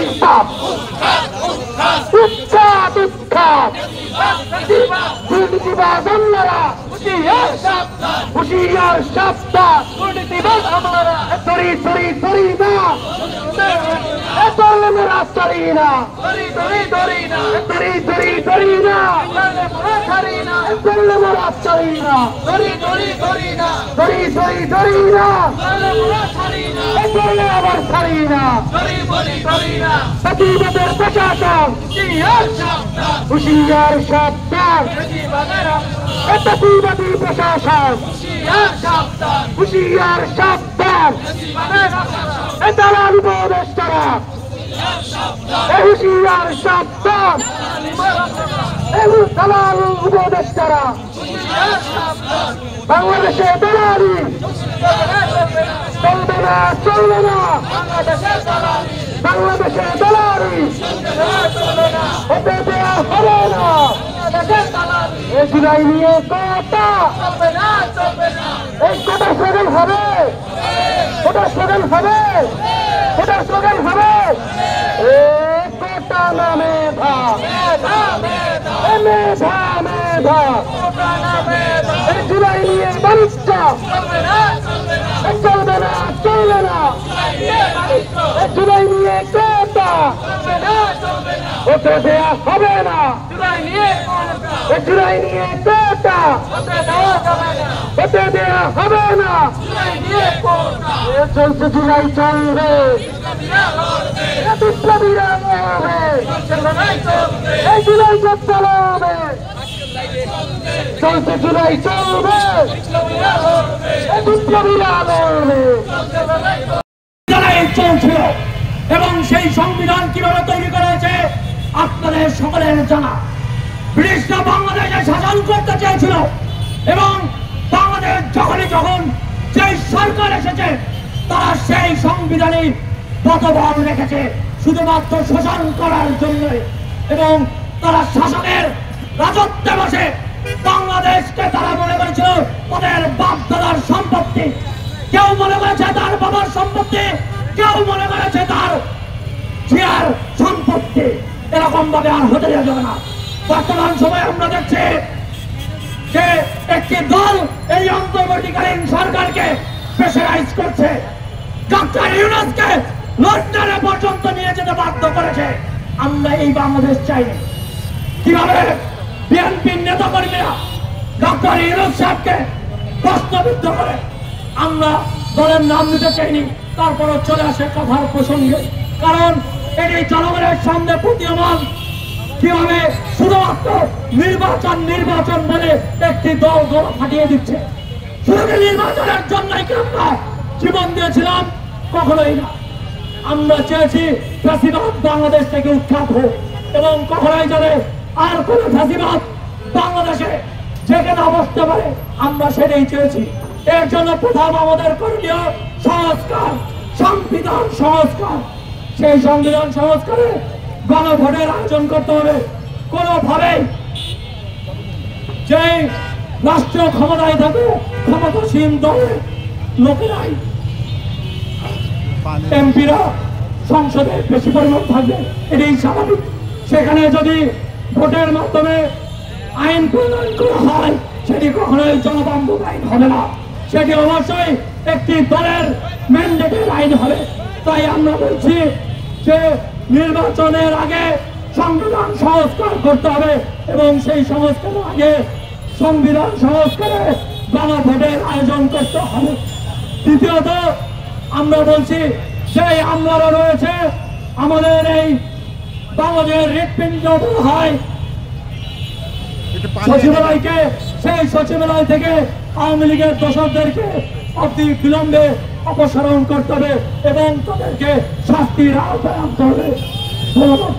উৎখাত উৎখাত উৎখাত দুর্নীতিবাজ আমলারা হুঁশিয়ার সাবধান দুর্নীতিবাজ আমলারা তরি তরি তরি না এতলে মোরা তরি না তরি তরি তরি না তরি তরি তরি না এতলে মোরা তরি না তরি তরি তরি না তরি তরি তরি না এতলে আবার ছাড়ি না তরি তরি তরি না প্রতিবাদের প্রশাসন হুঁশিয়ার সাবধান প্রতিবাদী প্রশাসন হুঁশিয়ার সাবধান দালাল উপদেষ্টারা হুঁশিয়ার সাবধান দালাল উপদেষ্টারা বাংলাদেশে দালালি চলবে না চলবে না বাংলাদেশে দালালি হতে দেওয়া হবে না এই জুলাই নিয়ে কোটা এই কোটা স্লোগান হবে কোটা স্লোগান হবে কোটা স্লোগান হবে কোটা না মেধা মেধা মেধা এই জুলাই নিয়ে বাণিজ্য চলবে না চলবে না এই জুলাই নিয়ে কোটা হতে দেওয়া হবে না জুলাই নিয়ে কোটা হতে দেওয়া হবে না চলছে জুলাই চলবে বিপ্লবীরা লড়বে এই জুলাই চলবে চলছে জুলাই চলবে বিপ্লবীরা লড়বে চলছিল এবং সেই সংবিধান কিভাবে তৈরি করা হয়েছে আপনাদের সকলের জানা। ব্রিটিশরা বাংলাদেশে শাসন করতে চেয়েছিল এবং বাংলাদেশ যখন যে সরকার এসেছে তারা সেই সংবিধানে বদ্ধবল রেখেছে শুধুমাত্র শোষণ করার জন্য এবং তারা শাসনের রাজত্বে বসে বাংলাদেশকে তারা মনে করেছিল তাদের বাপ দাদার সম্পত্তি। কেউ মনে করেছে তার বাবার সম্পত্তি, কেউ মনে করেছে তার ঝিয়ার সম্পত্তি। এরকম ভাবে আর হতে যাবে না। বর্তমান সময়ে আমরা দেখছি যে একটি দল এই অন্তর্বর্তীকালীন সরকারকে প্রেসারাইজ করছে, ডক্টর ইউনূসকে লন্ডনে পর্যন্ত নিয়ে যেতে বাধ্য করেছে। আমরা এই বাংলাদেশ চাই না। কিভাবে বিএনপির নেতা কর্মীরা ডক্টর ইউনূস সাহেবকে প্রশ্নবিদ্ধ করে, আমরা দলের নাম নিতে চাইনি, তারপরও চলে আসে কথার প্রসঙ্গে। কারণ এটি জনগণের সামনে প্রতীয়মান কিভাবে শুধুমাত্র নির্বাচন বলে একটি দল গলা ফাটিয়ে দিচ্ছে। শুধু নির্বাচনের জন্যই কি আমরা জীবন দিয়েছিলাম? কখনোই না। আমরা চেয়েছি ফ্যাসিবাদ বাংলাদেশ থেকে উৎখাত হোক এবং কখনোই যাবে আর কোন ফ্যাসিবাদ বাংলাদেশে যেখানে বসতে পারে আমরা সেটাই চেয়েছি। এর জন্য প্রথম আমাদের করণীয় সংস্কার, সংবিধান সংস্কার। সেই সংবিধান সংস্কারে গণভোটের আয়োজন করতে হবে। কোনোভাবেই যে রাষ্ট্রীয় ক্ষমতায় থাকে ক্ষমতাসীন দলের লোকেরাই এমপিরা সংসদে বেশি পরিমাণ থাকবে, এটাই স্বাভাবিক। সেখানে যদি ভোটের মাধ্যমে আইন প্রণয়ন করা হয় সেটি কখনোই জনবান্ধব আইন হবে না, সেটি অবশ্যই একটি দলের ম্যান্ডেটের আইন হবে। তাই আমরা বলছি যে নির্বাচনের আগে সংবিধান সংস্কার করতে হবে এবং সেই সংস্কারের আগে সংবিধান সংস্কারে গণভোটের আয়োজন করতে হবে। দ্বিতীয়ত আমরা বলছি যে আমলারা রয়েছে আমাদের এই বাংলাদেশের হৃৎপিণ্ড হয় সচিবালয়কে, সেই সচিবালয় থেকে আওয়ামী লীগের দোষরদেরকে অতি বিলম্বে অপসারণ করতে হবে এবং তাদেরকে শাস্তির আওতায় আনতে হবে। ধন্যবাদ।